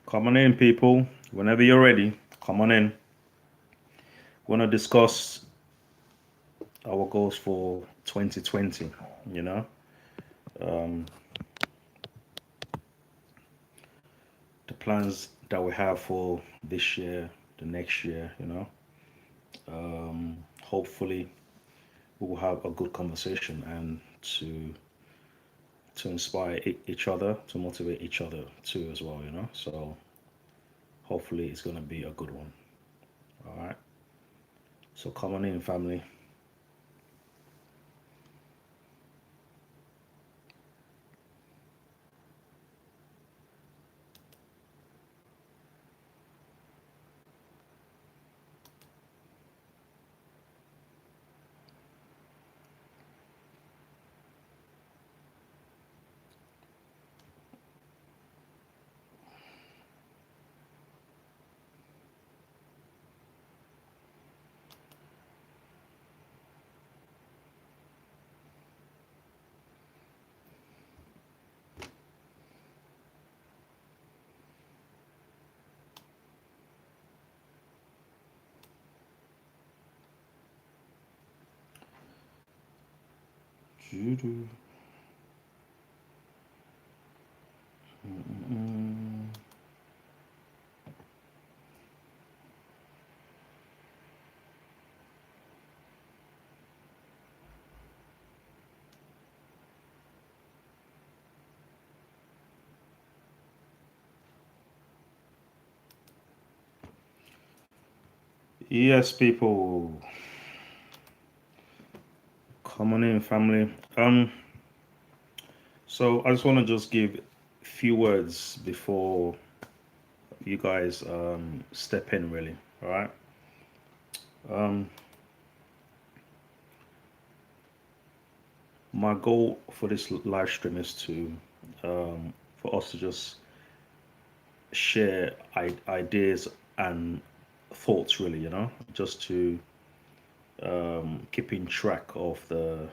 Come on in, people. Whenever you're ready, come on in. We're gonna discuss our goals for 2020. You know, um, the plans that we have for this year, the next year. Hopefully, we will have a good conversation and to inspire each other, to motivate each other too as well. So hopefully, it's gonna be a good one. All right. So come on in, family. Doo-doo. Mm-mm. Yes, people, come on in, family. So I just want to just give a few words before you guys step in, really. All right. Um, my goal for this live stream is to for us to just share ideas and thoughts, really. Just to keeping track of the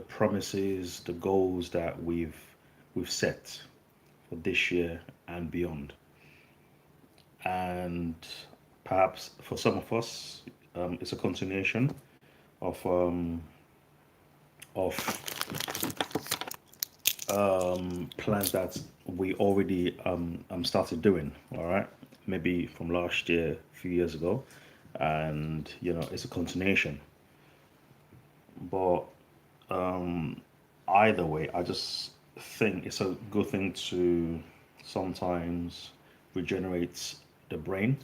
promises, the goals that we've set for this year and beyond. And perhaps for some of us, it's a continuation of of plans that we already started doing. All right, maybe from last year, a few years ago, and it's a continuation. But either way, I just think it's a good thing to sometimes regenerate the brain,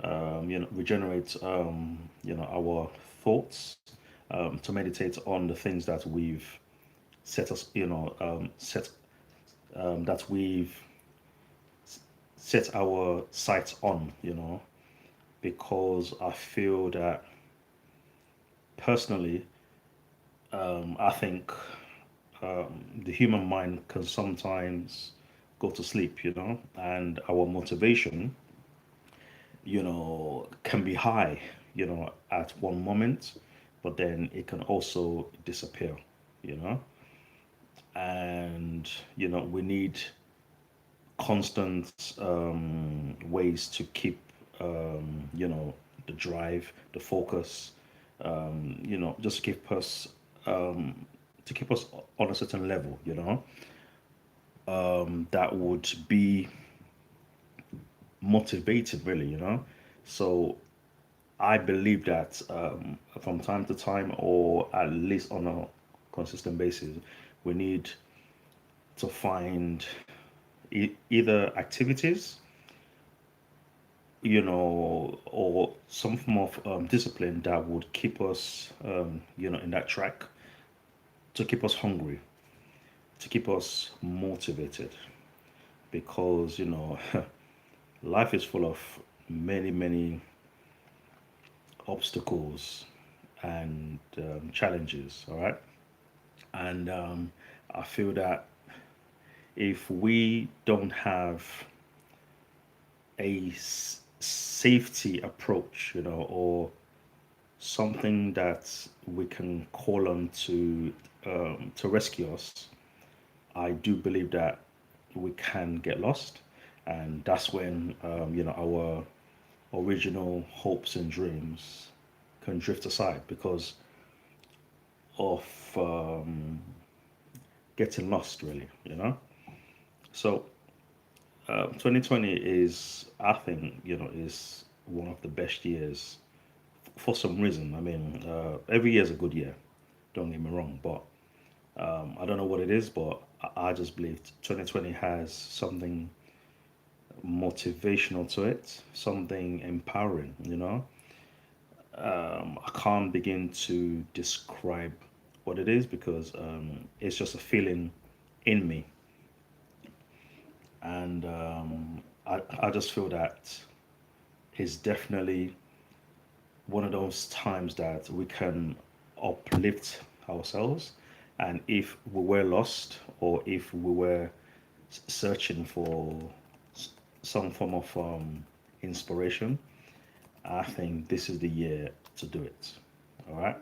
regenerate our thoughts, to meditate on the things that we've set us, set that we've set our sights on, because I feel that personally, I think the human mind can sometimes go to sleep, and our motivation, can be high, at one moment, but then it can also disappear, you know, and we need constant ways to keep, the drive, the focus, just to keep us on a certain level, that would be motivated, really, So I believe that from time to time, or at least on a consistent basis, we need to find either activities, or some form of discipline that would keep us, in that track, to keep us hungry, to keep us motivated, because life is full of many, many obstacles and challenges. All right, and I feel that if we don't have a safety approach, or something that we can call on to rescue us, I do believe that we can get lost, and that's when our original hopes and dreams can drift aside because of getting lost, really. So 2020 is, I think, is one of the best years for some reason. I mean, every year is a good year. Don't get me wrong, but I don't know what it is, but I just believe 2020 has something motivational to it, something empowering. I can't begin to describe what it is because it's just a feeling in me, and I just feel that it's definitely one of those times that we can uplift ourselves. And if we were lost or if we were searching for some form of inspiration, I think this is the year to do it. All right.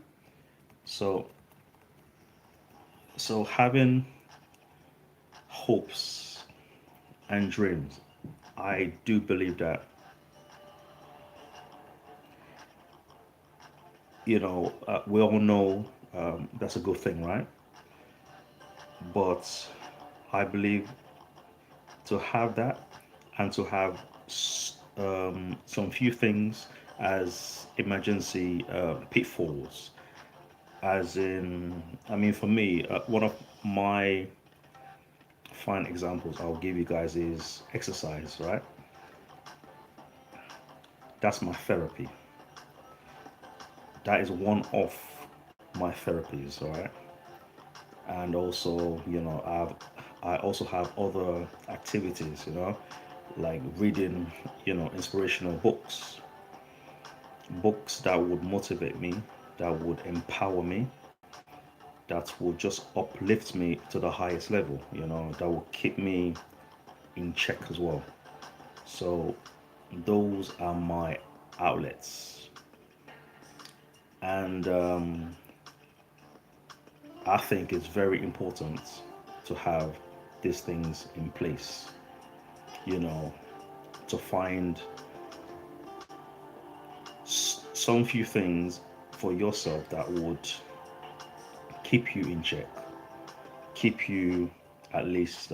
So, so having hopes and dreams, I do believe that we all know that's a good thing, right? But I believe to have that and to have some few things as emergency pitfalls, as in, I mean, for me, one of my fine examples I'll give you guys is exercise, right? That's my therapy. That is one of my therapies, all right? And also, I also have other activities, like reading, inspirational books that would motivate me, that would empower me, that would just uplift me to the highest level, that will keep me in check as well. So those are my outlets. And I think it's very important to have these things in place, you know, to find some few things for yourself that would keep you in check, keep you at least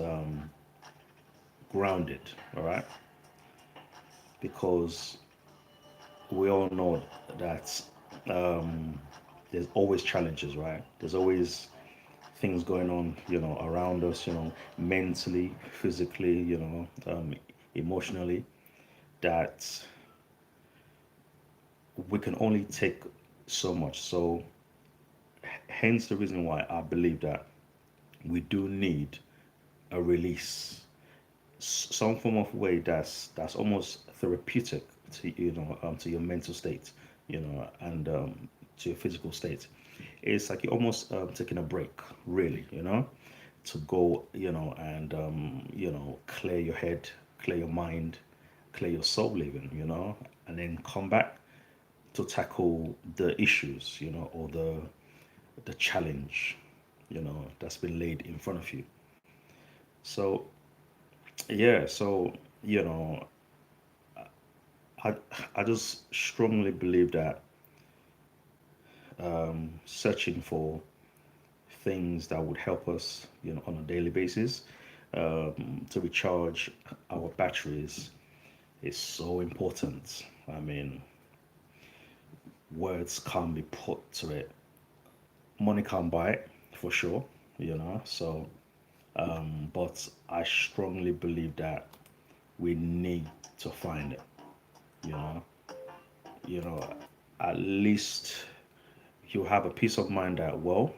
grounded, all right? Because we all know that um, there's always challenges, right? There's always things going on, around us, mentally, physically, emotionally, that we can only take so much. So, hence the reason why I believe that we do need a release, some form of way that's almost therapeutic to to your mental state, and to your physical state. It's like you're almost taking a break, really, to go, and clear your head, clear your mind, clear your soul, even, and then come back to tackle the issues, or the challenge, that's been laid in front of you. So yeah, so you know, I I just strongly believe that searching for things that would help us, on a daily basis, to recharge our batteries is so important. I mean, words can't be put to it. Money can't buy it, for sure, So, but I strongly believe that we need to find it, you know. You know, at least you have a peace of mind that, well,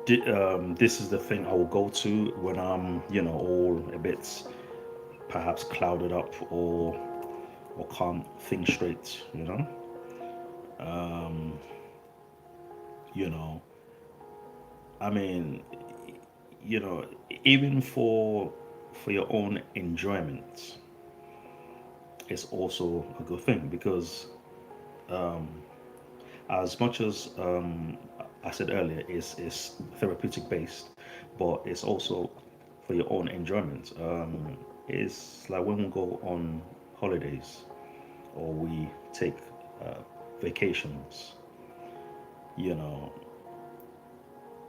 this is the thing I will go to when I'm, all a bit perhaps clouded up or can't think straight, Um, you know, I mean, you know, even for your own enjoyment, it's also a good thing because as much as I said earlier, it's therapeutic based, but it's also for your own enjoyment. It's like when we go on holidays or we take uh, vacations, you know,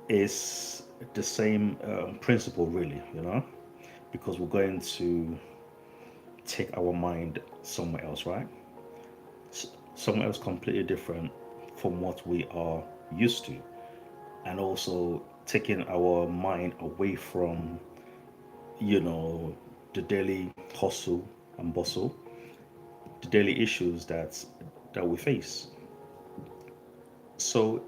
it's the same principle, really, because we're going to take our mind somewhere else, right? Somewhere else completely different from what we are used to, and also taking our mind away from, you know, the daily hustle and bustle, the daily issues that we face. So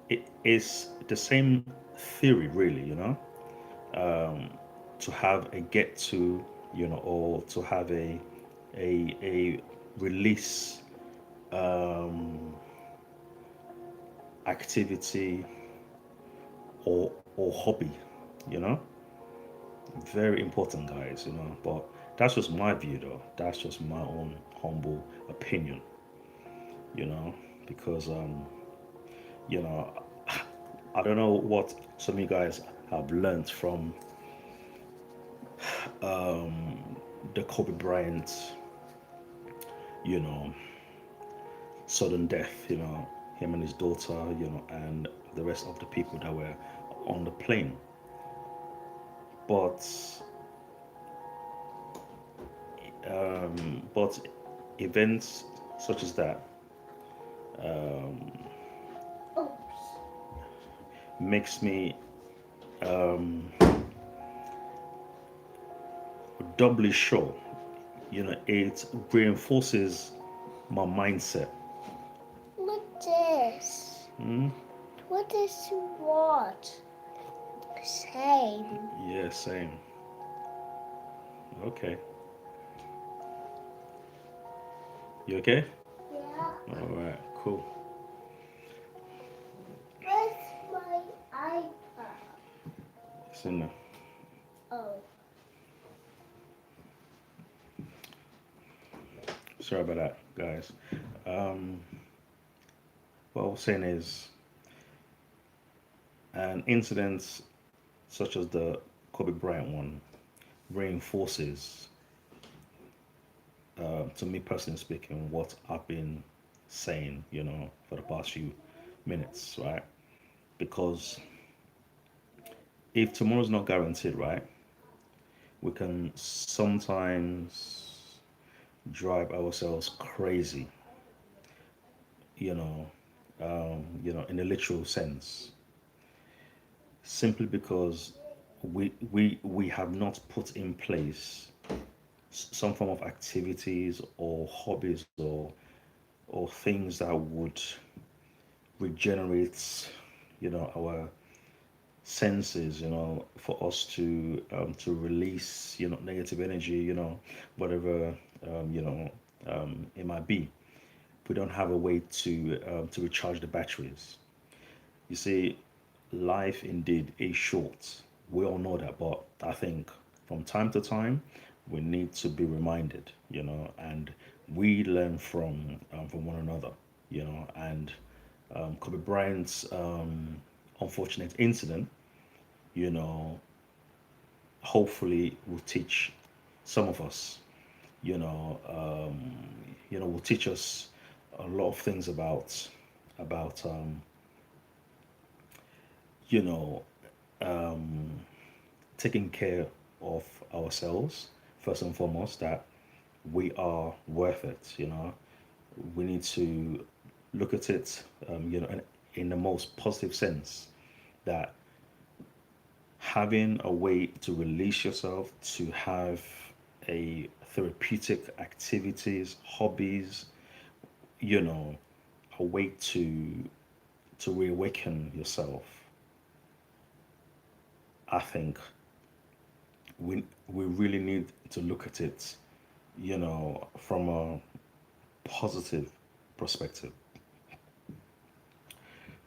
it is the same theory, really, um, to have a get to, or to have a release activity or hobby, you know. Very important, guys, But that's just my view, though. That's just my own humble opinion, you know, because you know, I don't know what some of you guys have learned from the Kobe Bryant, you know, sudden death, him and his daughter, and the rest of the people that were on the plane. But but events such as that makes me doubly sure. It reinforces my mindset. What this? Hmm? What is what? Same. Yeah, same. Okay. You okay? Yeah. All right. Cool. Where's my iPad? It's in there. Oh. Sorry about that, guys. Um, what I was saying is, an incident such as the Kobe Bryant one reinforces, to me personally speaking, what I've been saying, for the past few minutes, right? Because if tomorrow's not guaranteed, right, we can sometimes drive ourselves crazy, you know, in a literal sense, simply because we have not put in place some form of activities or hobbies or things that would regenerate, our senses, for us to release, negative energy, whatever, it might be. We don't have a way to recharge the batteries. You see, life indeed is short. We all know that, but I think from time to time we need to be reminded, and we learn from one another, and Kobe Bryant's unfortunate incident, you know, hopefully will teach some of us, will teach us a lot of things about you know taking care of ourselves first and foremost, that we are worth it. We need to look at it, in the most positive sense, that having a way to release yourself, to have a therapeutic activities, hobbies, you know, a way to reawaken yourself. I think we really need to look at it, from a positive perspective,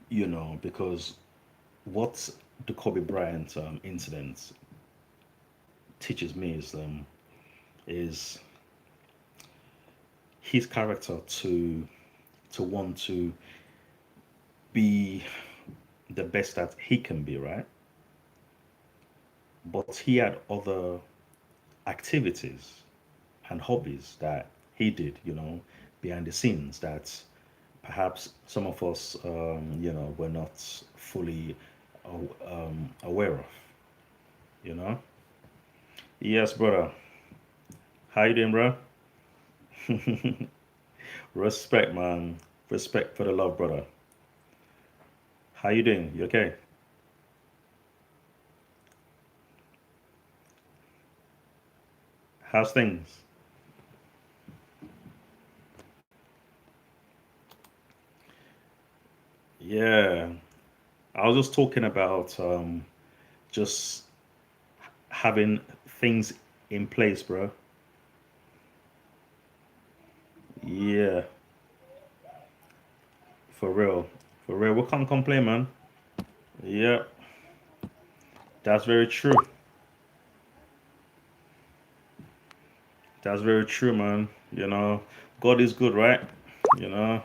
because what the Kobe Bryant incident teaches me is his character to want to be the best that he can be, right? but he had other activities and hobbies that he did, behind the scenes that perhaps some of us, were not fully aware of, you know? Yes, brother. How you doing, bro? Respect, man. Respect for the love, brother. How you doing? You okay? How's things? Yeah. I was just talking about just having things in place, bro. Yeah, for real. For real. We can't complain, man. Yeah, that's very true. That's very true, man. God is good, right? You know.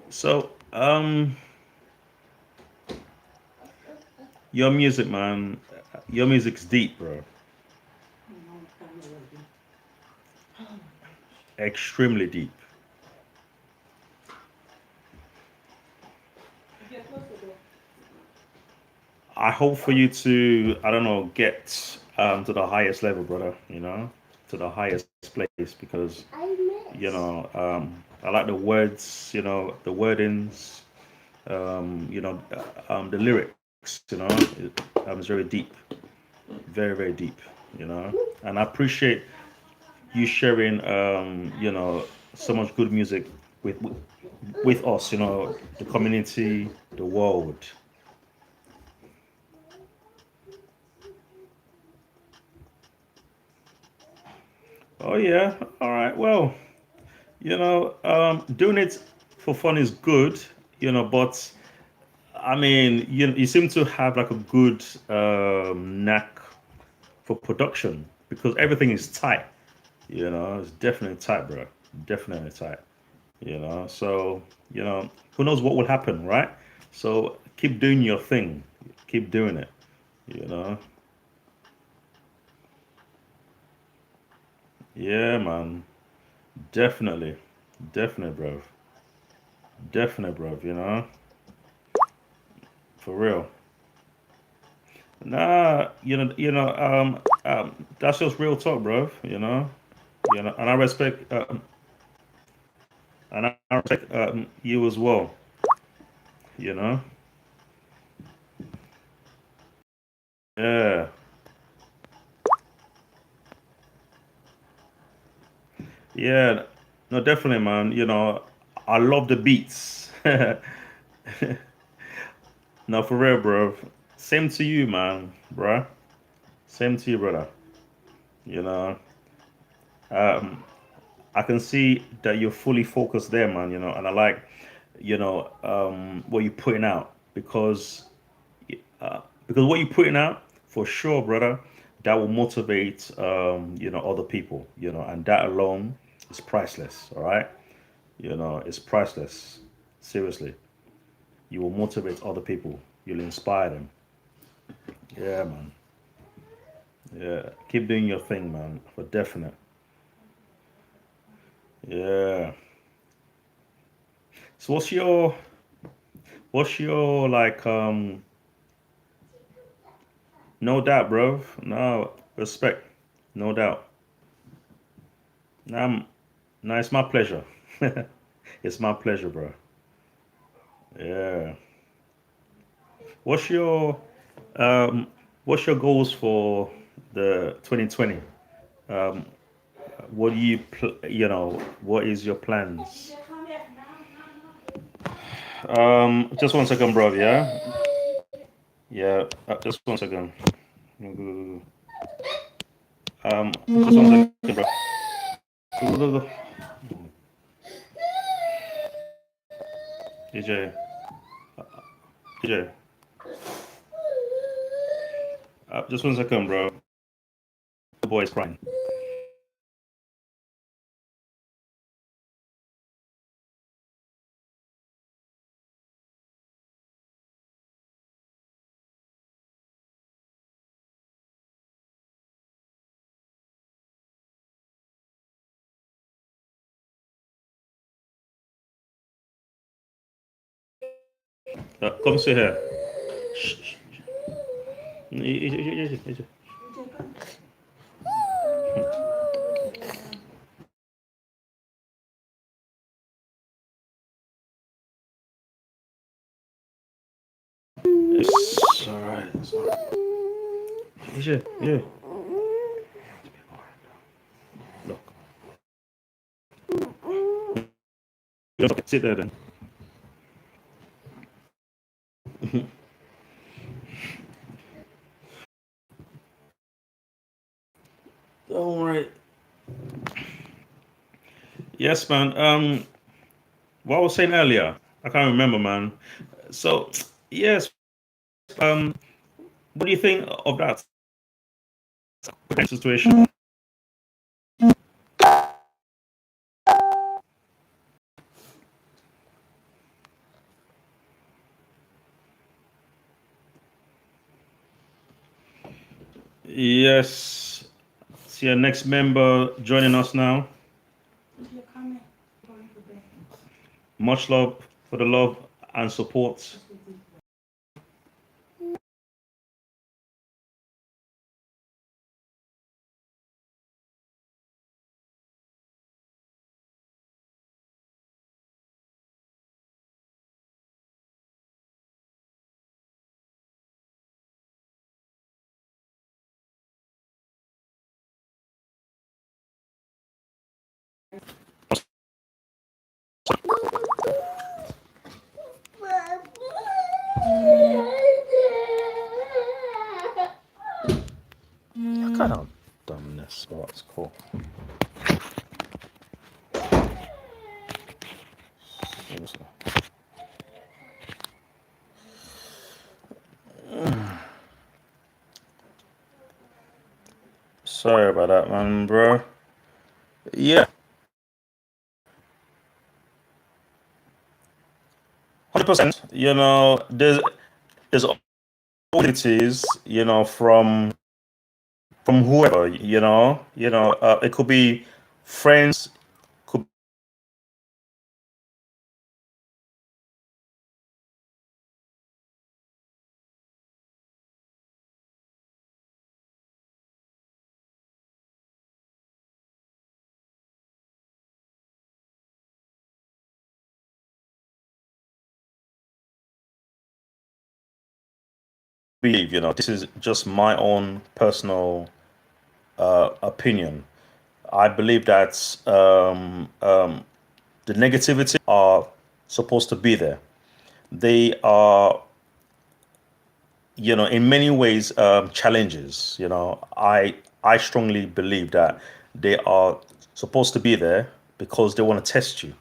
So, your music, man. Your music's deep, bro. Extremely deep. I hope for you to, I don't know, get to the highest level, brother. To the highest place because I miss. I like the words, the wordings, the lyrics, it's very deep, very very deep, and I appreciate you sharing, so much good music with us, the community, the world. Oh yeah, all right. Well, doing it for fun is good, but I mean, you seem to have like a good knack for production because everything is tight. It's definitely tight, bro. Definitely tight. So who knows what will happen, right? So keep doing your thing. Keep doing it. You know. Yeah, man. Definitely. Definitely, bro. Definitely, bro. For real. Nah, that's just real talk, bro. And I respect you as well. You know, yeah, yeah, no, definitely, man. I love the beats. No, for real, bro. Same to you, man, bro. Same to you, brother. You know, um, I can see that you're fully focused there, man. And I like, what you're putting out because what you're putting out for sure, brother, that will motivate other people, and that alone is priceless. All right, it's priceless. Seriously, you will motivate other people. You'll inspire them. Yeah, man. Yeah, keep doing your thing, man. For definite. Yeah. So what's your like no doubt, bro. No respect. No doubt. Um, no, it's my pleasure. It's my pleasure, bro. Yeah. What's your um what's your goals for the 2020? Um, what do what is your plans? Just 1 second, bro. Yeah, yeah. Just 1 second. Just 1 second, bro. Go, go, go. DJ, DJ. Just 1 second, bro. The boy's crying. Come sit here. Shh, shh. Easy. It's alright. It's alright. Easy. Look. Okay, sit there then. Don't worry. Yes, man. What I was saying earlier, I can't remember, man. So, yes. Um, what do you think of that situation? Yes. See our next member joining us now. Much love for the love and support. Kind of dumbness, but it's cool. Sorry about that, man, bro. Yeah, 100%. There's opportunities, from whoever, it could be friends, could be, this is just my own personal opinion. I believe that the negativity are supposed to be there. They are, in many ways, challenges. I strongly believe that they are supposed to be there because they want to test you.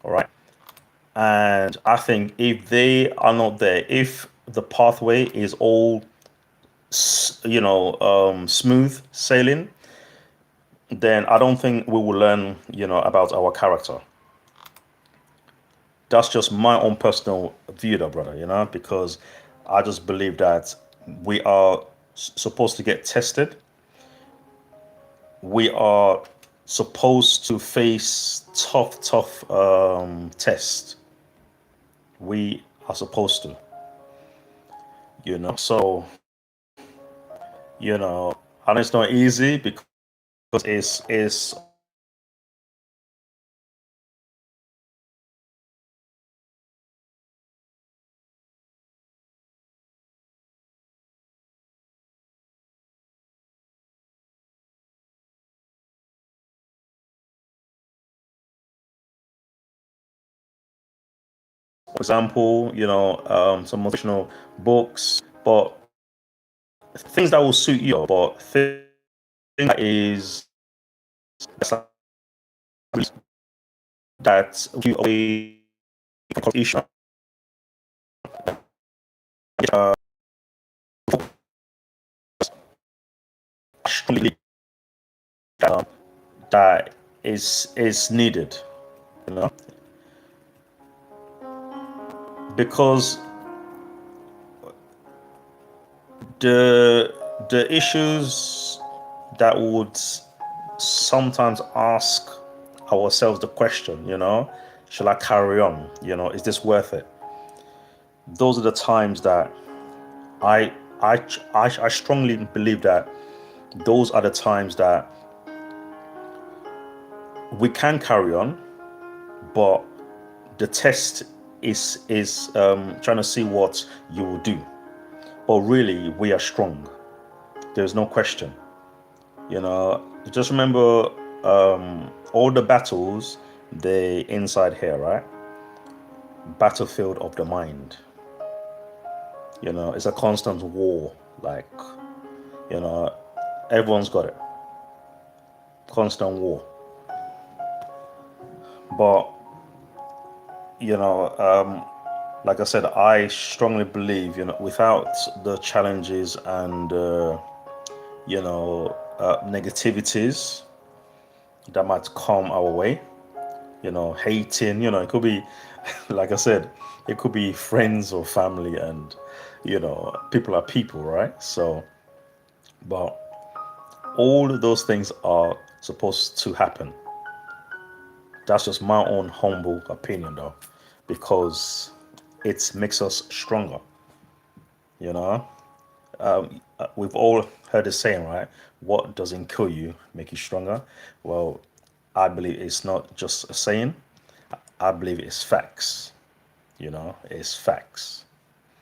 All right. And I think if they are not there, if the pathway is all, smooth sailing, then I don't think we will learn, about our character. That's just my own personal view, though, brother. Because I just believe that we are supposed to get tested. We are supposed to face tough tests. We are supposed to, So, and it's not easy because it's for example, some motivational books, but things that will suit you, but things that is that you away from issue. Uh, strongly that, that is needed, you know, because the issues that would sometimes ask ourselves the question, shall I carry on? Is this worth it? those are the times that I I strongly believe that those are the times that we can carry on, but the test is trying to see what you will do. But really, we are strong. There's no question. You know, just remember all the battles, they inside here, right? Battlefield of the mind. You know, it's a constant war. Like, you know, everyone's got it. Constant war. But, you know, like I said, I strongly believe, you know, without the challenges and, negativities that might come our way, you know, hating, you know, it could be, like I said, it could be friends or family, and, you know, people are people, right? So, but all of those things are supposed to happen. That's just my own humble opinion, though, because it makes us stronger, you know. We've all heard the saying, right? What doesn't kill you make you stronger. Well, I believe it's not just a saying. I believe it's facts. You know, it's facts.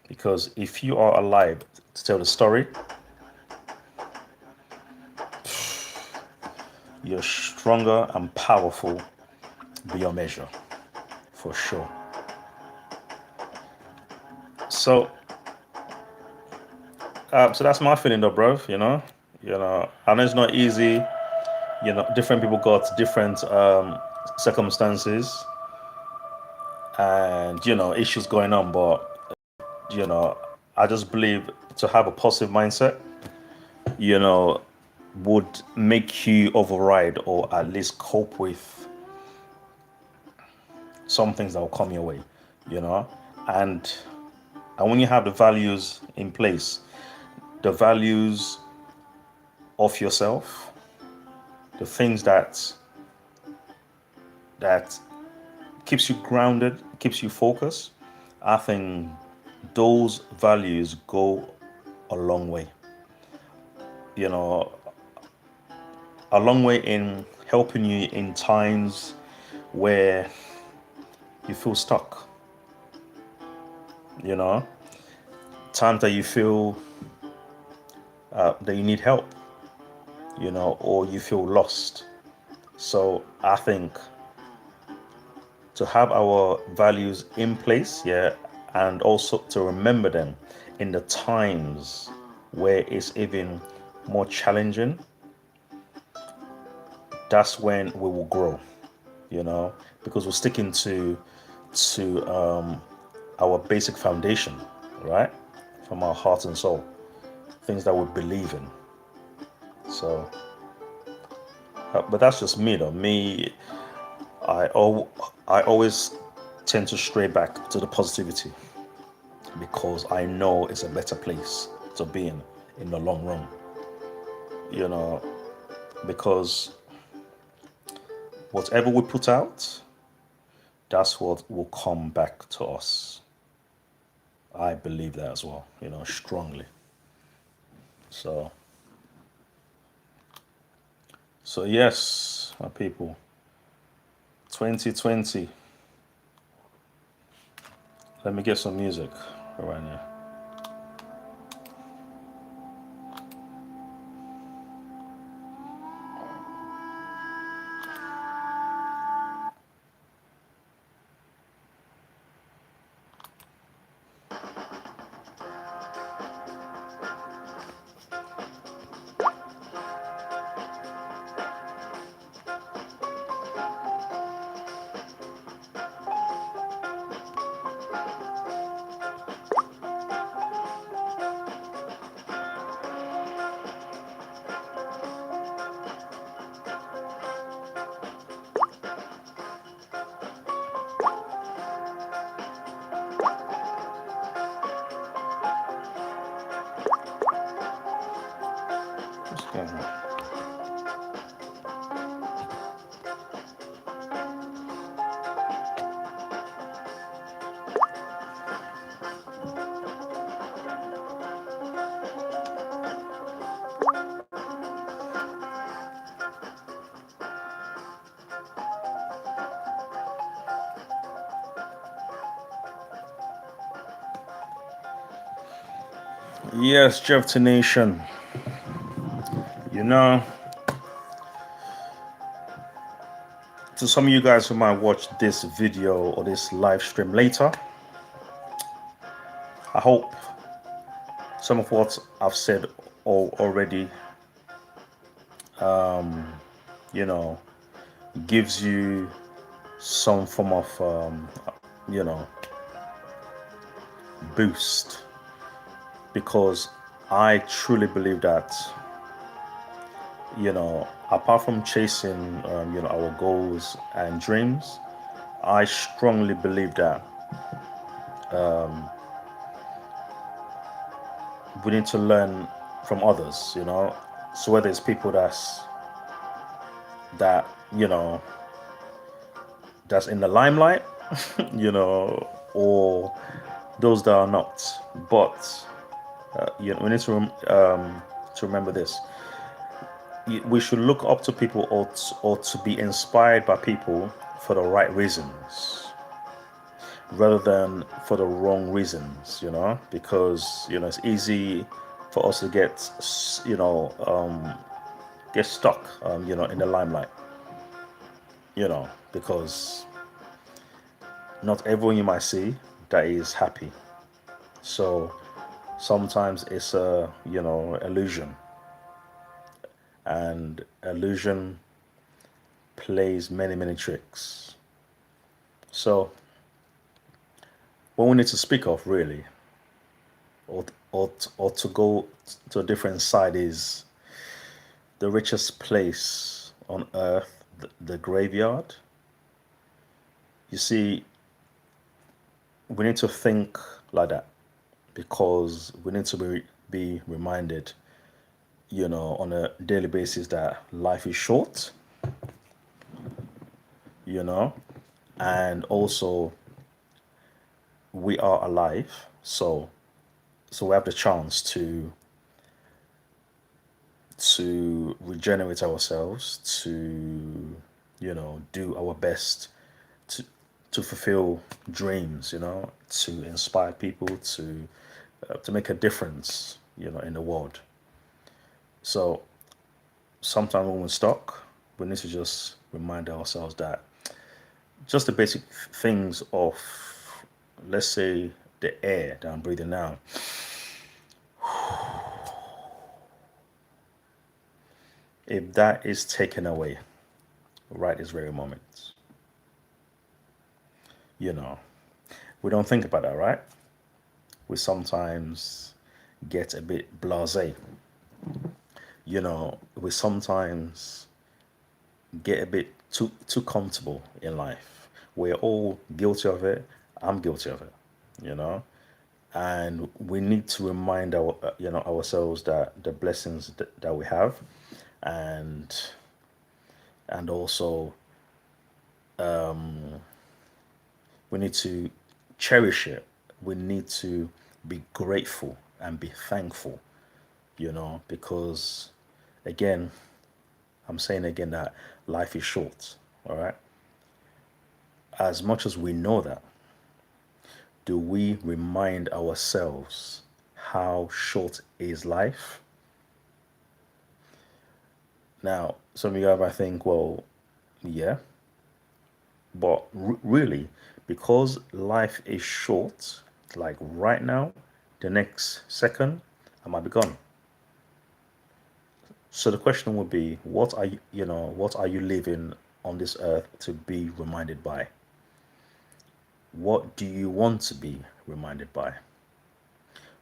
Because if you are alive to tell the story, you're stronger and powerful beyond measure, for sure. So, so that's my feeling, though, bro. I know it's not easy. You know, different people got different circumstances and issues going on, but you know, I just believe to have a positive mindset, you know, would make you override or at least cope with some things that will come your way, you know, and and when you have the values in place, the values of yourself, the things that keeps you grounded, keeps you focused, I think those values go a long way. You know, a long way in helping you in times where you feel stuck. You know, times that you feel that you need help. You know, or you feel lost. So I think to have our values in place, yeah, and also to remember them in the times where it's even more challenging, that's when we will grow, you know, because we're sticking to our basic foundation, right, from our heart and soul, things that we believe in. So, but that's just me, though. Me, I al- I always tend to stray back to the positivity because I know it's a better place to be in the long run. You know, because whatever we put out, that's what will come back to us. I believe that as well, you know, strongly. So, so yes, my people, 2020. Let me get some music right now. What's going on? Yes, Jevitee Nation. You know, to some of you guys who might watch this video or this live stream later, I hope some of what I've said already, you know, gives you some form of, you know, boost, because I truly believe that, apart from chasing, our goals and dreams, I strongly believe that we need to learn from others, So whether it's people that, that's in the limelight, or those that are not. But we need to remember this. We should look up to people, or to be inspired by people for the right reasons, rather than for the wrong reasons, because it's easy for us to get stuck, in the limelight, because not everyone you might see that is happy. So sometimes it's a illusion, and illusion plays many tricks. So what we need to speak of, really, or to go to a different side, is the richest place on earth, the graveyard. You see, we need to think like that, because we need to be reminded, on a daily basis, that life is short, you know, and also we are alive. So we have the chance to regenerate ourselves, to do our best to fulfill dreams, to inspire people, to make a difference, in the world. So sometimes when we're stuck, we need to just remind ourselves that just the basic things of, let's say, the air that I'm breathing now, if that is taken away right this very moment, you know, we don't think about that, right? We sometimes get a bit blasé. We sometimes get a bit too comfortable in life. We're all guilty of it. I'm guilty of it, you know. And we need to remind ourselves that the blessings that we have, and also we need to cherish it. We need to be grateful and be thankful, because, again, I'm saying again that life is short. All right. As much as we know that, do we remind ourselves how short is life? Now, some of you might think, well, yeah, but really, because life is short, like right now, the next second, I might be gone. So the question would be, what are you living on this earth to be reminded by? What do you want to be reminded by?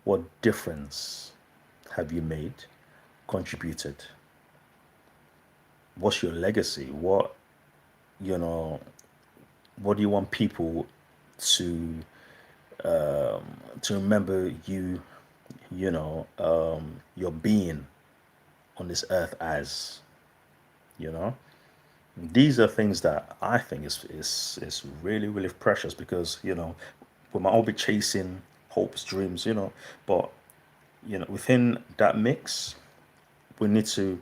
What difference have you made, contributed? What's your legacy? You know, what do you want people to remember you, your being on this earth as, you know? These are things that I think is really precious, because we might all be chasing hopes, dreams, but within that mix, we need to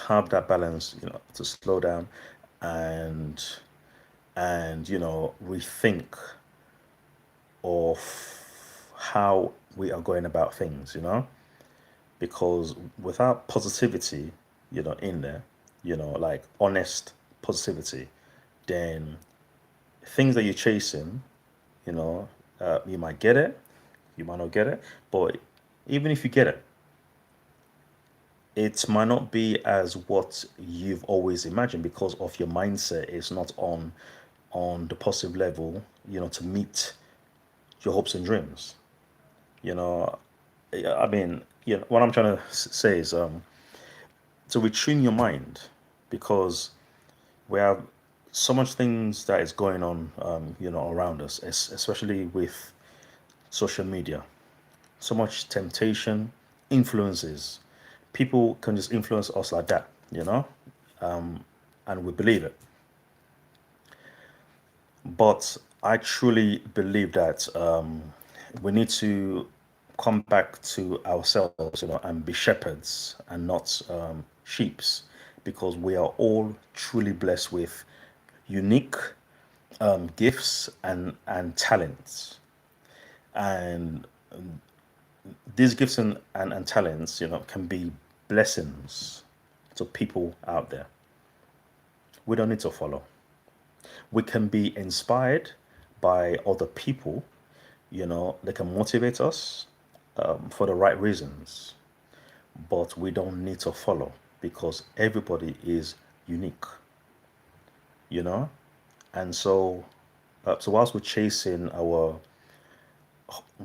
have that balance, to slow down, and rethink of how we are going about things, because without positivity, in there, like honest positivity, then things that you're chasing, you know, you might get it, you might not get it, but even if you get it, it might not be as what you've always imagined because of your mindset is not on the positive level, to meet your hopes and dreams. You know, I mean, what I'm trying to say is to retrain your mind because we have so much things that is going on, around us, especially with social media. So much temptation, influences. People can just influence us like that, and we believe it. But I truly believe that we need to come back to ourselves, and be shepherds and not sheeps, because we are all truly blessed with unique gifts and talents. And these gifts and talents, can be blessings to people out there. We don't need to follow. We can be inspired by other people, they can motivate us for the right reasons, but we don't need to follow because everybody is unique, you know? And so whilst we're chasing our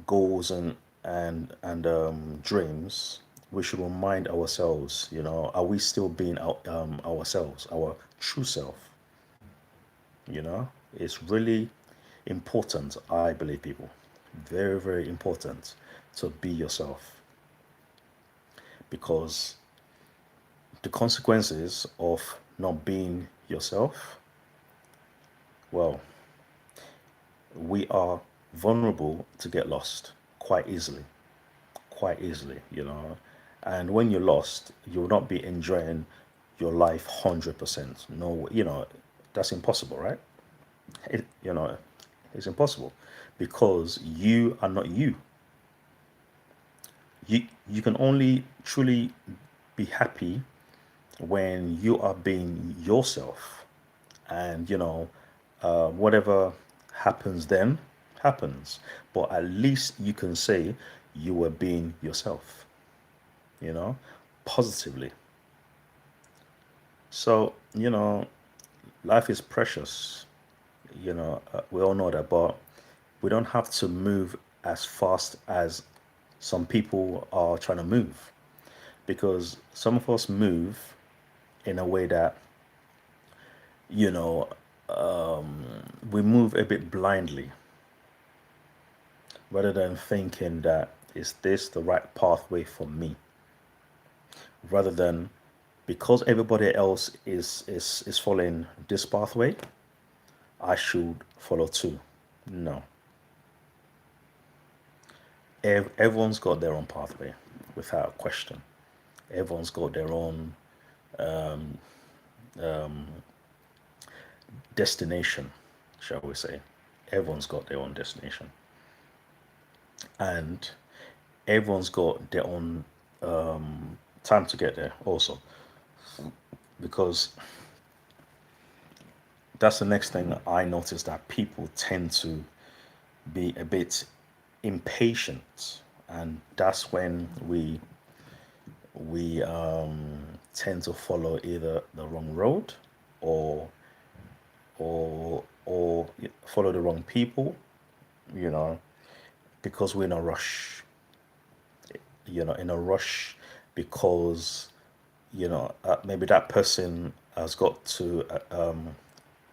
goals and dreams, we should remind ourselves, are we still being ourselves, our true self? It's really important, I believe, people. Very, very important to be yourself because the consequences of not being yourself, well, we are vulnerable to get lost quite easily, quite easily, And when you're lost, you'll not be enjoying your life 100%. No, that's impossible, right? It, it's impossible because you are not you. You can only truly be happy when you are being yourself, and whatever happens then happens, but at least you can say you were being yourself, you know positively. So life is precious, we all know that, but we don't have to move as fast as some people are trying to move, because some of us move in a way that you know we move a bit blindly rather than thinking that is this the right pathway for me, rather than because everybody else is following this pathway, I should follow too. No, everyone's got their own pathway without question. Everyone's got their own destination, shall we say. Everyone's got their own destination, and everyone's got their own time to get there also, because that's the next thing I noticed, that people tend to be a bit impatient, and that's when we tend to follow either the wrong road, or or follow the wrong people, you know, because we're in a rush, in a rush because maybe that person has got to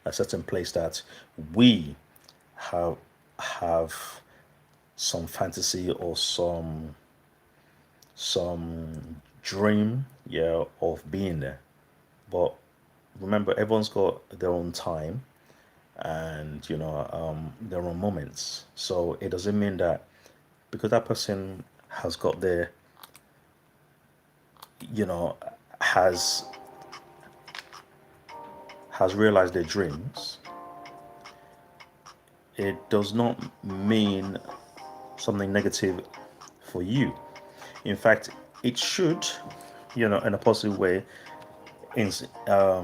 a certain place that we have have some fantasy or some dream, yeah, of being there. But remember, everyone's got their own time and their own moments. So it doesn't mean that because that person has got their you know has has realized their dreams, it does not mean something negative for you. In fact, it should, in a positive way, inspire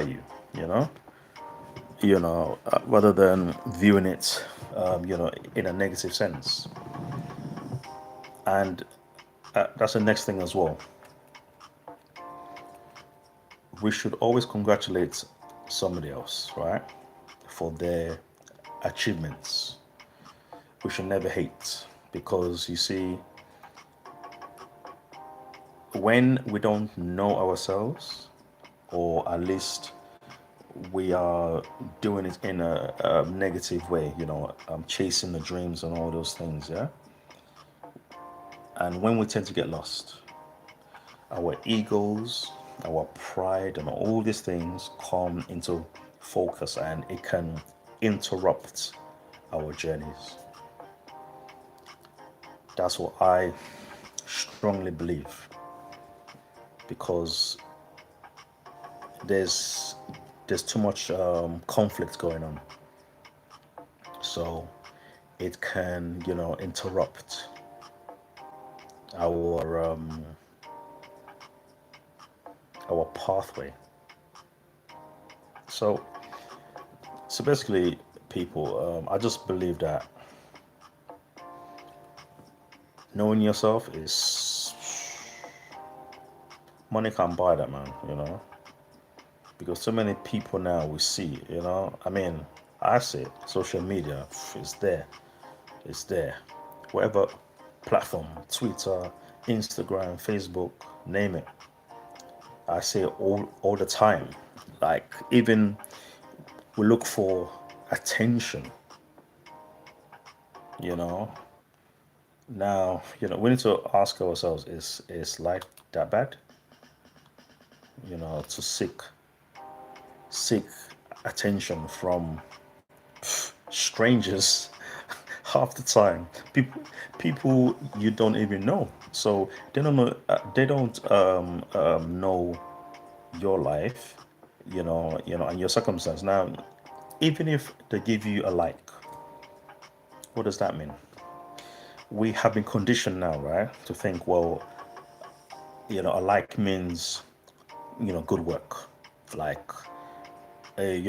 you. You know, rather than viewing it, in a negative sense. And that's the next thing as well. We should always congratulate somebody else, right, for their achievements. We should never hate because you see, when we don't know ourselves, or at least we are doing it in a negative way, chasing the dreams and all those things, yeah. And when we tend to get lost, our egos, our pride, and all these things come into focus, and it can interrupt our journeys. That's what I strongly believe, because there's there's too much conflict going on, so it can interrupt our pathway. So so basically, people, I just believe that knowing yourself is, money can't buy that, man. Because so many people now we see, I mean, I see it, social media is there. It's there. Whatever platform, Twitter, Instagram, Facebook, name it. I see it all the time. Like, even we look for attention, you know. Now, we need to ask ourselves, is life that bad? To seek attention from strangers half the time. People you don't even know. So they don't know, know your life, and your circumstance. Now, even if they give you a like, what does that mean? We have been conditioned now, right, to think, well, a like means, good work. Like, saying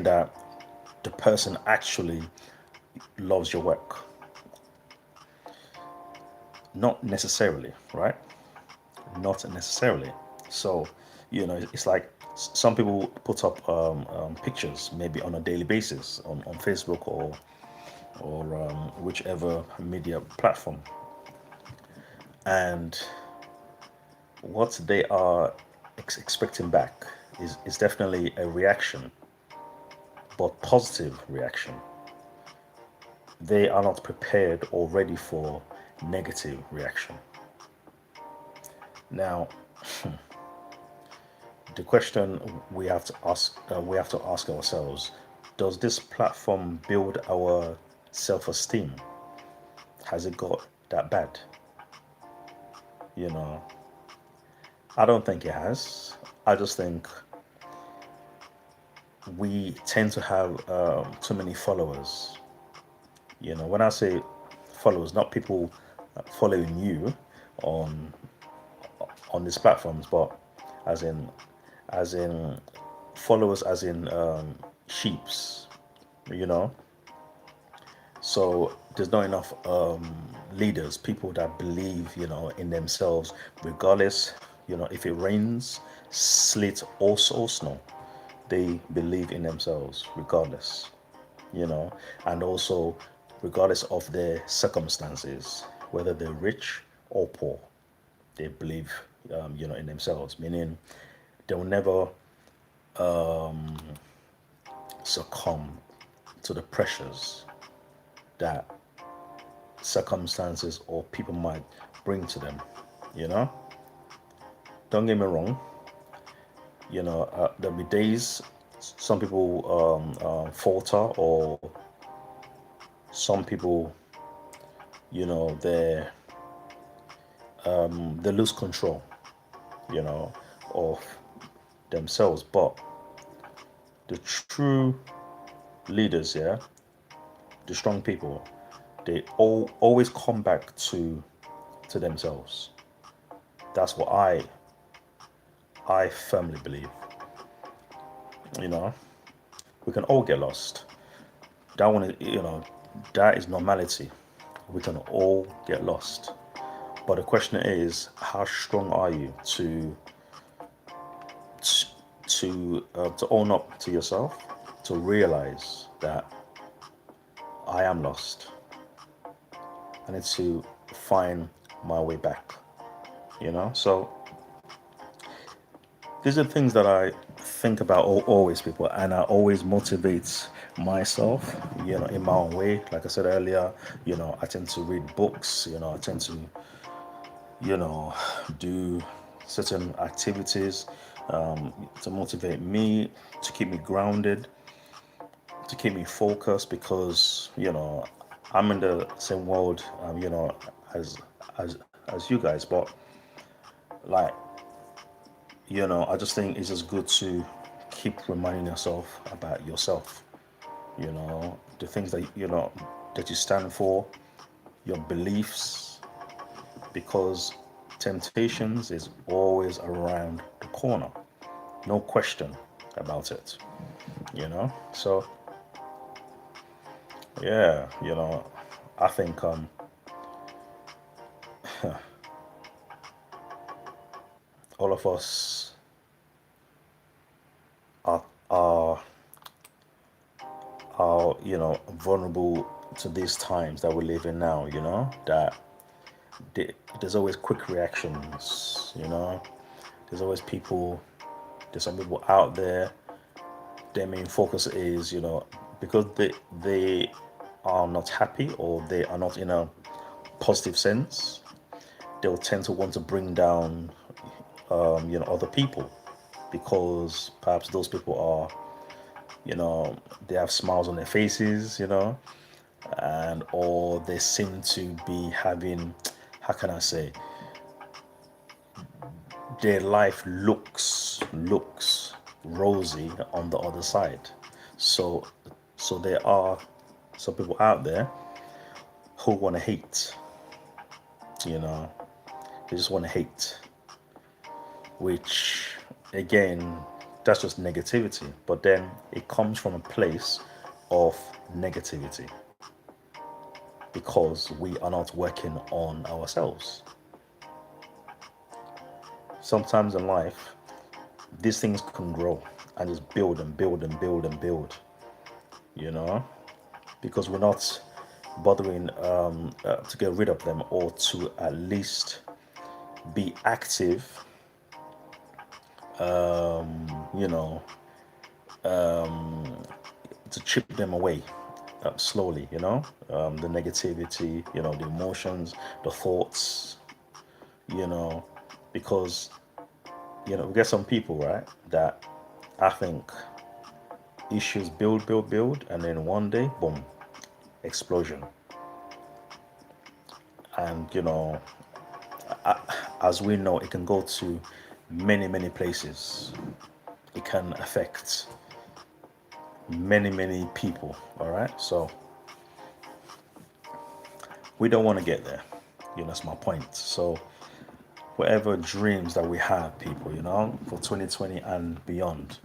that the person actually loves your work. Not necessarily, right? Not necessarily. So, it's like some people put up pictures maybe on a daily basis on Facebook, or whichever media platform, and what they are expecting back is definitely a reaction, but positive reaction. They are not prepared or ready for negative reaction. Now, the question we have to ask ourselves: does this platform build our self-esteem? Has it got that bad? You know, I don't think it has. I just think we tend to have too many followers. When I say followers, not people following you on these platforms, but as in as in followers, as in sheeps. You know, so there's not enough leaders, people that believe, in themselves, regardless, if it rains, sleet, or snow, they believe in themselves regardless, and also regardless of their circumstances, whether they're rich or poor, they believe, in themselves, meaning they will never succumb to the pressures that circumstances or people might bring to them. You know, don't get me wrong. There'll be days some people falter, or some people, they lose control, you know, of themselves. But the true leaders, yeah, the strong people, they always come back to themselves. That's what I firmly believe. You know, we can all get lost. That one, that is normality. We can all get lost. But the question is, how strong are you to own up to yourself, to realize that I am lost. I need to find my way back. So these are things that I think about always, people, and I always motivate myself, in my own way. Like I said earlier, I tend to read books. I tend to, you know, do certain activities to motivate me, to keep me grounded, to keep me focused, because I'm in the same world, as as you guys, but like, I just think it's just good to keep reminding yourself about yourself. The things that that you stand for, your beliefs, because temptations is always around the corner. No question about it. So yeah, I think all of us are vulnerable to these times that we live in now. That there's always quick reactions. There's always people. There's some people out there. Their main focus is, because they are not happy, or they are not in a positive sense, they'll tend to want to bring down other people, because perhaps those people are, they have smiles on their faces, and or they seem to be having, how can I say, their life looks rosy on the other side. So there are some people out there who want to hate. you know they just want to hate, which, again, that's just negativity, but then it comes from a place of negativity, because we are not working on ourselves. Sometimes in life, these things can grow and just build and build and build and build, you know, because we're not bothering to get rid of them, or to at least be active, you know, to chip them away slowly, the negativity, the emotions, the thoughts, you know, because, we get some people, right, that I think issues build, and then one day, boom, explosion. And, as we know, it can go to many places. It can affect many people. All right. So we don't want to get there. That's my point. So whatever dreams that we have, people, for 2020 and beyond,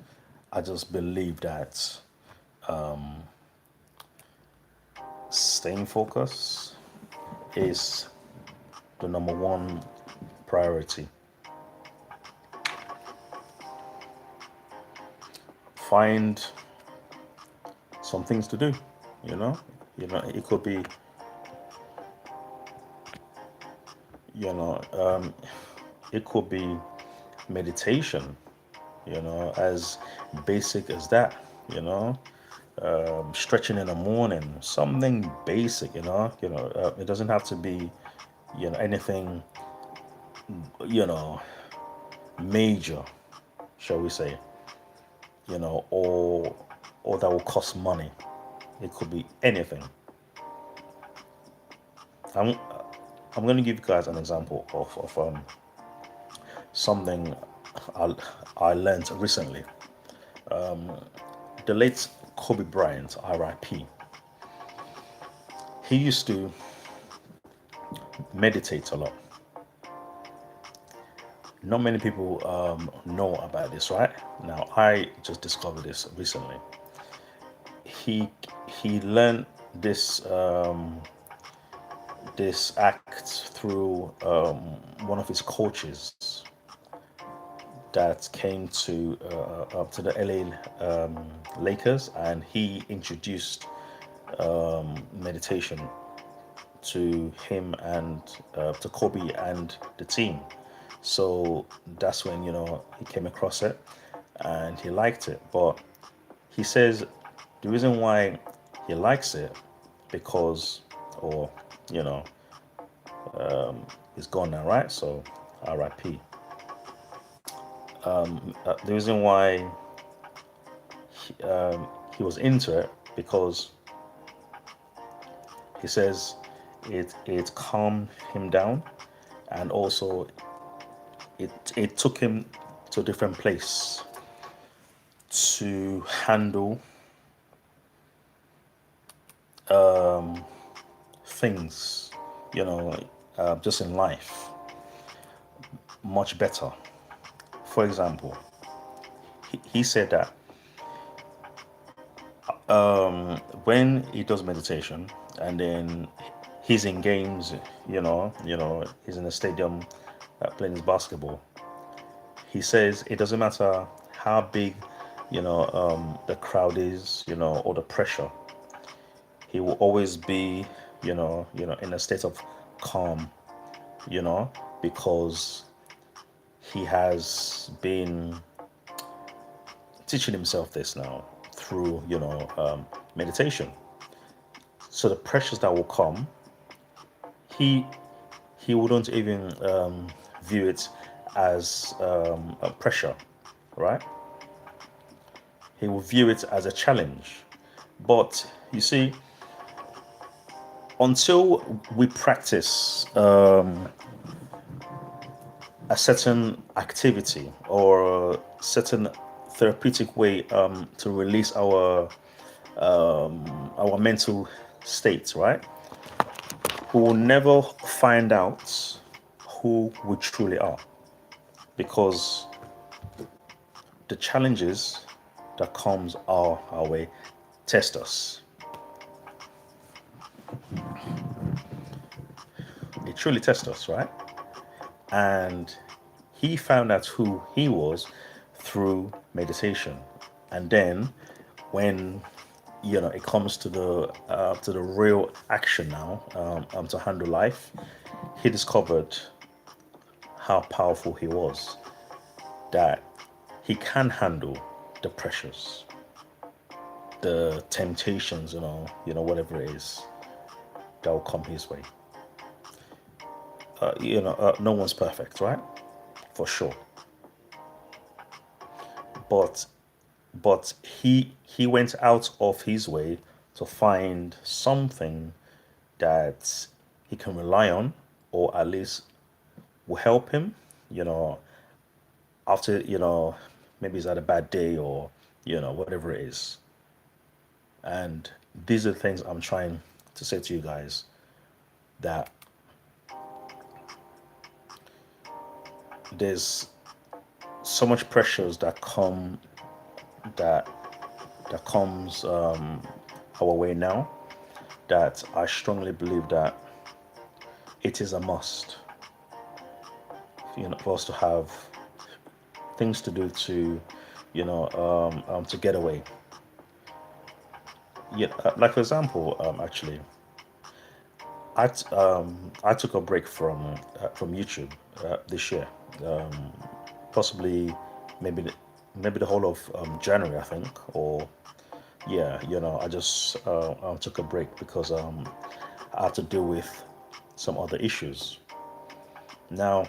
I just believe that staying focused is the number one priority. Find some things to do, you know. It could be, you know, um, it could be meditation, as basic as that, stretching in the morning, something basic, it doesn't have to be, anything, you know, major, shall we say, or that will cost money. It could be anything. I'm I'm going to give you guys an example of something I, I learned recently. The late Kobe Bryant, RIP. he used to meditate a lot. Not many people know about this, right? Now, I just discovered this recently. He he learned this act through one of his coaches that came to the LA Lakers, and he introduced meditation to him and to Kobe and the team. So that's when he came across it and he liked it. But he says the reason why he likes it because, or you know, he's gone now, right? So R.I.P. The reason why he was into it because he says it calmed him down, and also it took him to a different place to handle things, just in life much better. For example, he said that when he does meditation and then he's in games, he's in a stadium playing his basketball. He says it doesn't matter how big, the crowd is, or the pressure. He will always be, in a state of calm, because he has been teaching himself this now through, meditation. So the pressures that will come, he he wouldn't even view it as a pressure, right? He will view it as a challenge. But you see, until we practice a certain activity or a certain therapeutic way to release our mental state, right? We will never find out who we truly are, because the challenges that comes our way test us. It truly tests us, right? And he found out who he was through meditation. And then when it comes to the real action now, to handle life, he discovered how powerful he was, that he can handle the pressures, the temptations, whatever it is that will come his way. No one's perfect, right? For sure. But he went out of his way to find something that he can rely on, or at least will help him, you know, after, maybe he's had a bad day, or, whatever it is. And these are the things I'm trying to say to you guys, that there's so much pressures that that comes our way now, that I strongly believe that it is a must, for us to have things to do to, to get away. Yeah, like for example, actually, I took a break from YouTube this year, possibly maybe maybe the whole of January, I think, or yeah, I just took a break because I had to deal with some other issues. Now,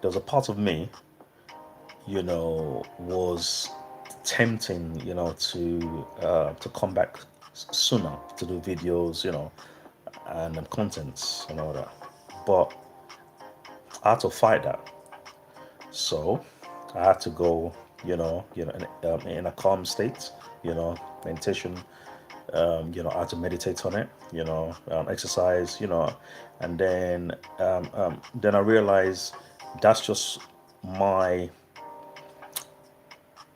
there was a part of me, was tempting, to come back sooner to do videos, and contents and all that. But I had to fight that. So I had to go, in a calm state, meditation, I had to meditate on it, exercise, and then I realized that's just my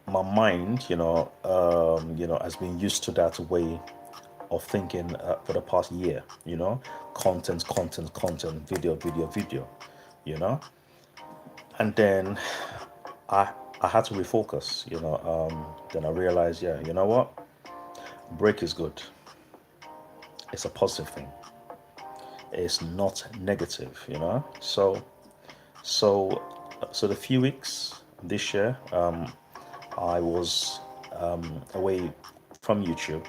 my mind, has been used to that way of thinking for the past year, content, video, you know, and then I I had to refocus, then I realized, yeah, you know what, break is good. It's a positive thing. It's not negative, So, so the few weeks this year, I was away from YouTube,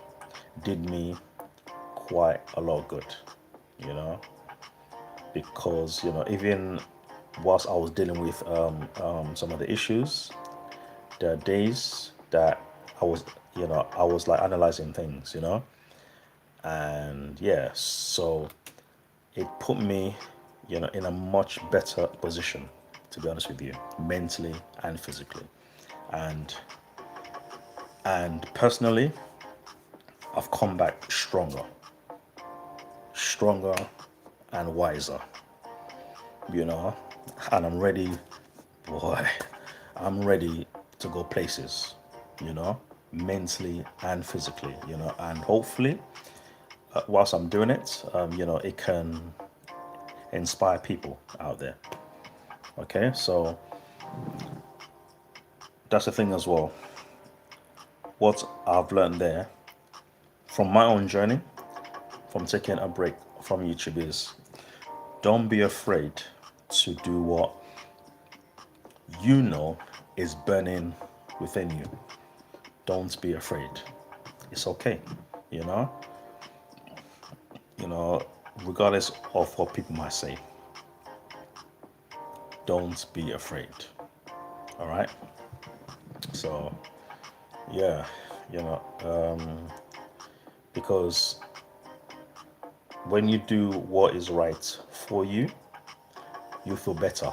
did me quite a lot of good, you know, because even whilst I was dealing with some of the issues, there are days that I was like analyzing things, and yeah, so it put me, in a much better position, to be honest with you, mentally and physically. And personally, I've come back stronger and wiser, you know, and I'm ready, boy, I'm ready to go places, mentally and physically, and hopefully, whilst I'm doing it, it can inspire people out there. Okay, so that's the thing as well. What I've learned there from my own journey, from taking a break from YouTube, is don't be afraid to do what you know is burning within you. Don't be afraid. It's okay, you know, you know, regardless of what people might say. Don't be afraid. All right. So yeah, because when you do what is right for you, you feel better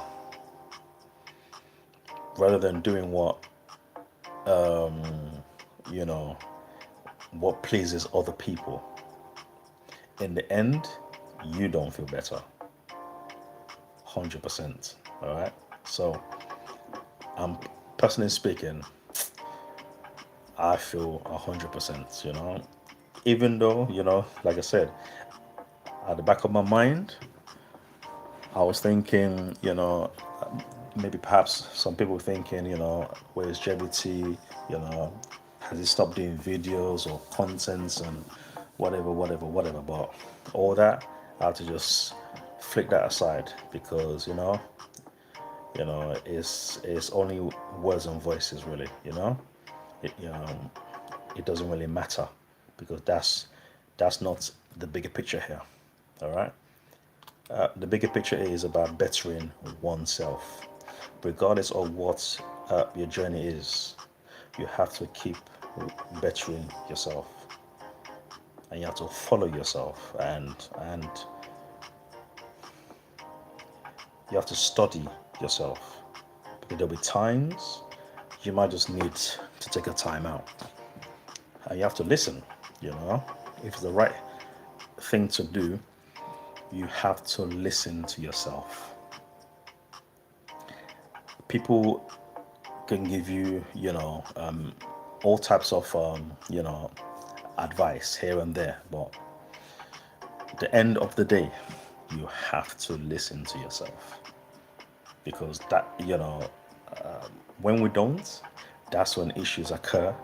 rather than doing you know what pleases other people. In the end, you don't feel better. 100%. All right. So I'm personally speaking, I feel 100%. Even though like I said, at the back of my mind, I was thinking, maybe perhaps some people thinking, where's Jevitee, has he stopped doing videos or contents and whatever. But all that, I have to just flick that aside because, it's only words and voices really, it doesn't really matter because that's not the bigger picture here. All right. The bigger picture is about bettering oneself, regardless of what your journey is. You have to keep bettering yourself, and you have to follow yourself, and you have to study yourself. Because there'll be times you might just need to take a time out, and you have to listen. If it's the right thing to do, you have to listen to yourself. People can give you, all types of, advice here and there, but at the end of the day, you have to listen to yourself because that, when we don't, that's when issues occur.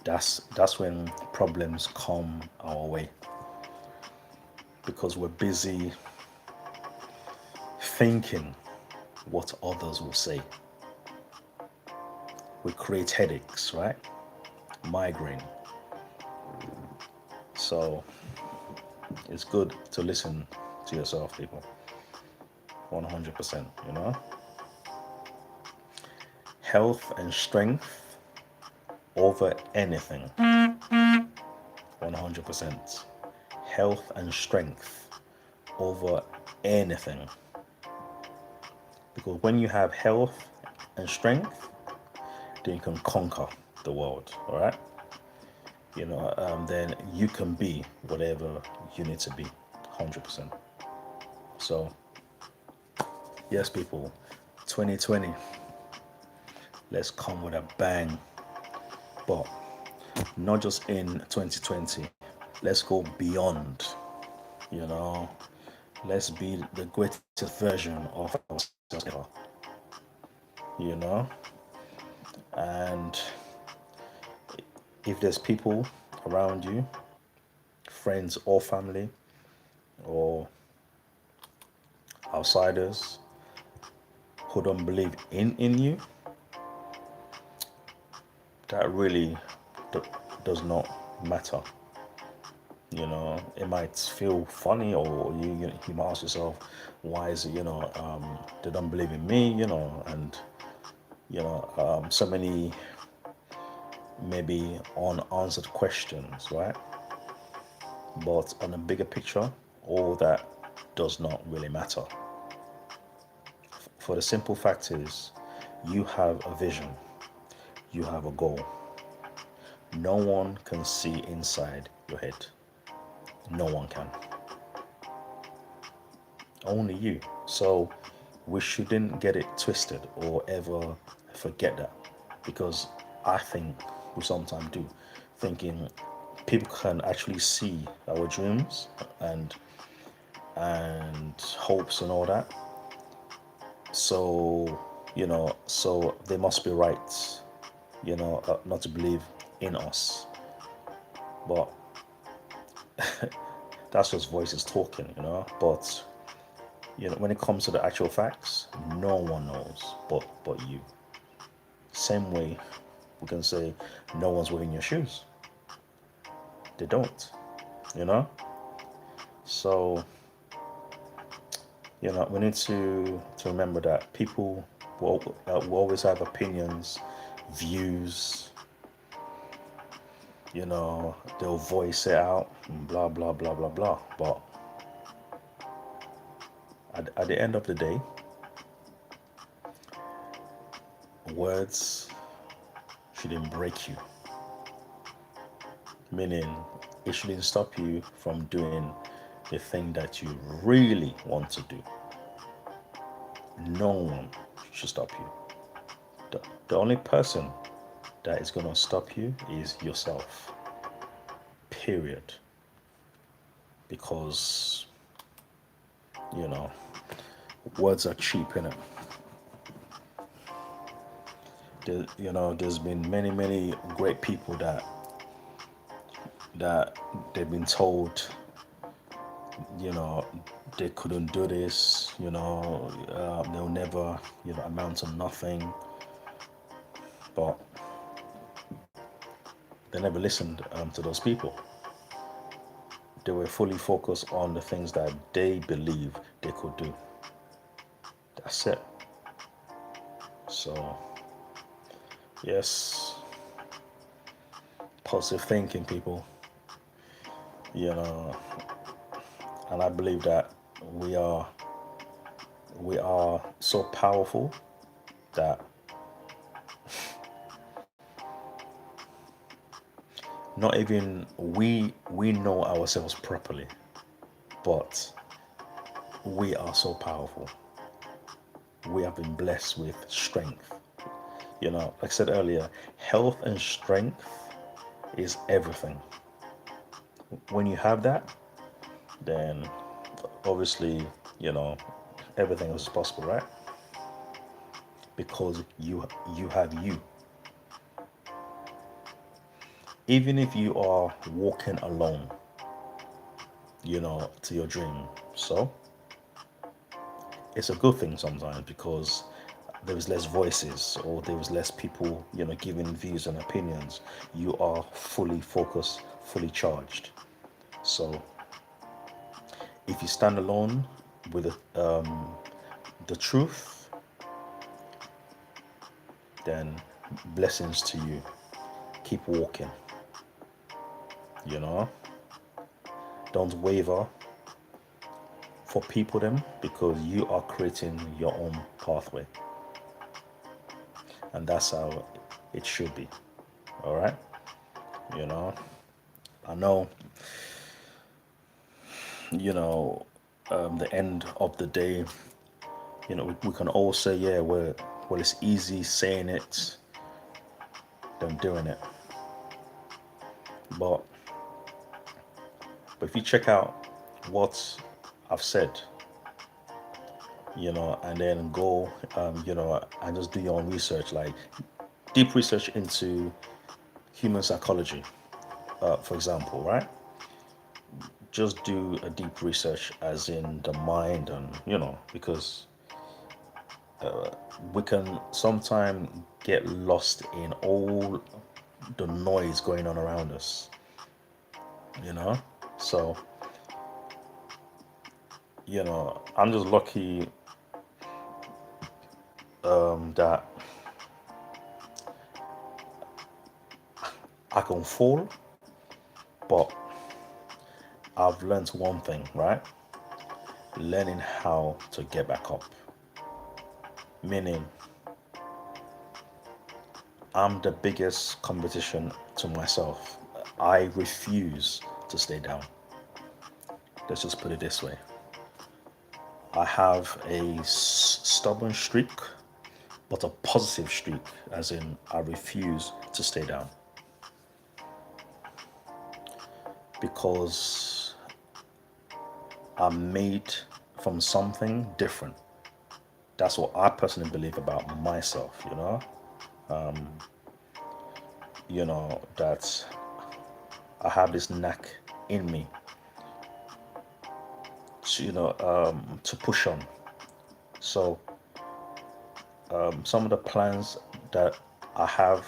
That's when problems come our way because we're busy thinking what others will say. We create headaches, right? Migraine. So it's good to listen to yourself, people. 100%, Health and strength over anything. 100%. Health and strength over anything. Because when you have health and strength, then you can conquer the world, all right? then you can be whatever you need to be, 100%. So yes, people, 2020, let's come with a bang. But not just in 2020, let's go beyond, you know, let's be the greatest version of ourselves ever, you know. And if there's people around you, friends or family or outsiders who don't believe in you, that really do, does not matter. It might feel funny, or you might ask yourself, why is it, they don't believe in me, and so many maybe unanswered questions, right? But on a bigger picture, all that does not really matter. For the simple fact is, you have a vision, you have a goal. No one can see inside your head. No one can. Only you. So we shouldn't get it twisted or ever forget that, because I think we sometimes do, thinking people can actually see our dreams and hopes and all that. So so they must be right, not to believe in us. But that's just voices talking, But when it comes to the actual facts, no one knows but you. Same way we can say no one's wearing your shoes. They don't, you know. So we need to remember that people will always have opinions, views. They'll voice it out, and blah blah blah blah blah. But at the end of the day, words shouldn't break you. Meaning, it shouldn't stop you from doing the thing that you really want to do. No one should stop you. The only person that is going to stop you is yourself. Period. Because, you know, words are cheap, innit? There's been many great people that they've been told, you know, they couldn't do this, they'll never, amount to nothing. But they never listened to those people. They were fully focused on the things that they believe they could do. That's it. So, yes, positive thinking, people. You know, and I believe that we are we are so powerful that not even we know ourselves properly, but we are so powerful. We have been blessed with strength. Like I said earlier, health and strength is everything. When you have that, then obviously, everything is possible, right? Because you have you. Even if you are walking alone, to your dream. So it's a good thing sometimes, because there is less voices, or there is less people, giving views and opinions. You are fully focused, fully charged. So if you stand alone with the truth, then blessings to you. Keep walking. You know, don't waver for people them, because you are creating your own pathway, and that's how it should be. All right, you know. I know, you know, the end of the day, we can all say, yeah, well, it's easy saying it than doing it. But if you check out what I've said, and then go, and just do your own research, like deep research into human psychology, for example, right? Just do a deep research as in the mind, and because we can sometimes get lost in all the noise going on around us, you know? So, I'm just lucky that I can fall, but I've learned one thing, right? Learning how to get back up. Meaning, I'm the biggest competition to myself. I refuse to stay down. Let's just put it this way. I have a stubborn streak, but a positive streak, as in I refuse to stay down because I'm made from something different. That's what I personally believe about myself, that I have this knack in me to, to push on. So some of the plans that I have,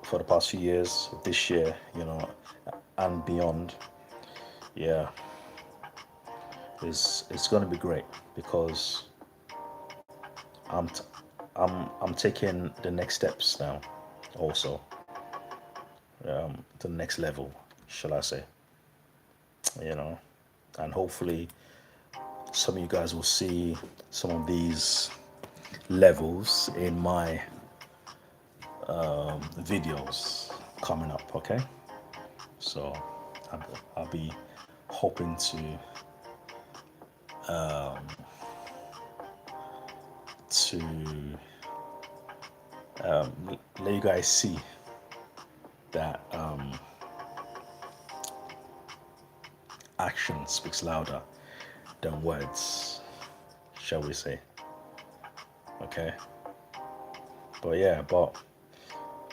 for the past few years, this year, and beyond, yeah, it's going to be great because I'm t- I'm taking the next steps now, also, to the next level, shall I say, you know, and hopefully some of you guys will see some of these levels in my videos coming up. Okay, so I'll be hoping to let you guys see that action speaks louder than words, shall we say. Okay, but yeah, but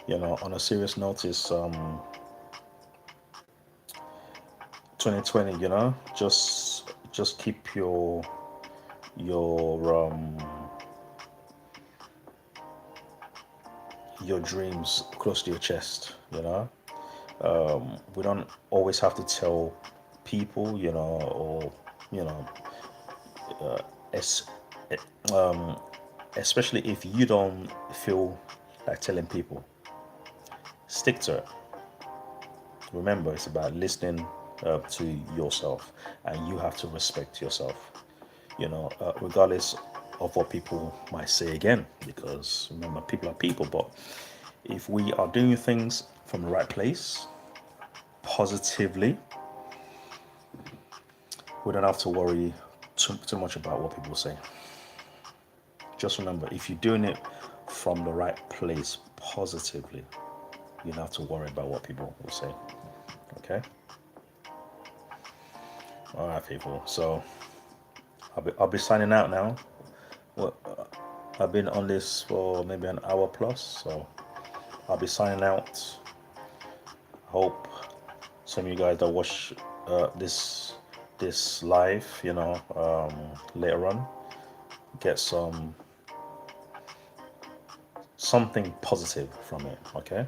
on a serious notice, 2020, just keep your your dreams close to your chest. We don't always have to tell people, or you know, es- um, especially if you don't feel like telling people. Stick to it. Remember, it's about listening to yourself, and you have to respect yourself. Regardless of what people might say again, because remember, people are people. But if we are doing things from the right place, positively, we don't have to worry too much about what people say. Just remember, if you're doing it from the right place, positively, you don't have to worry about what people will say. Okay? All right, people. So I'll be signing out now. Well, I've been on this for maybe an hour plus, so I'll be signing out. Hope some of you guys that watch this live, later on, get something positive from it. Okay,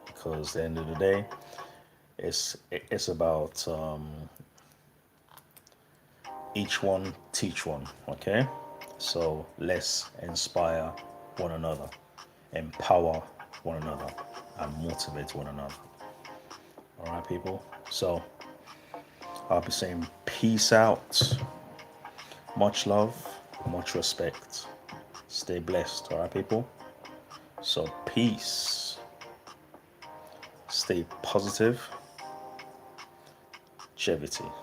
because at the end of the day, it's about each one teach one. Okay, so let's inspire one another, empower one another, and motivate one another. All right, people. So I'll be saying peace out. Much love, much respect. Stay blessed. All right, people. So peace. Stay positive. Jevitee.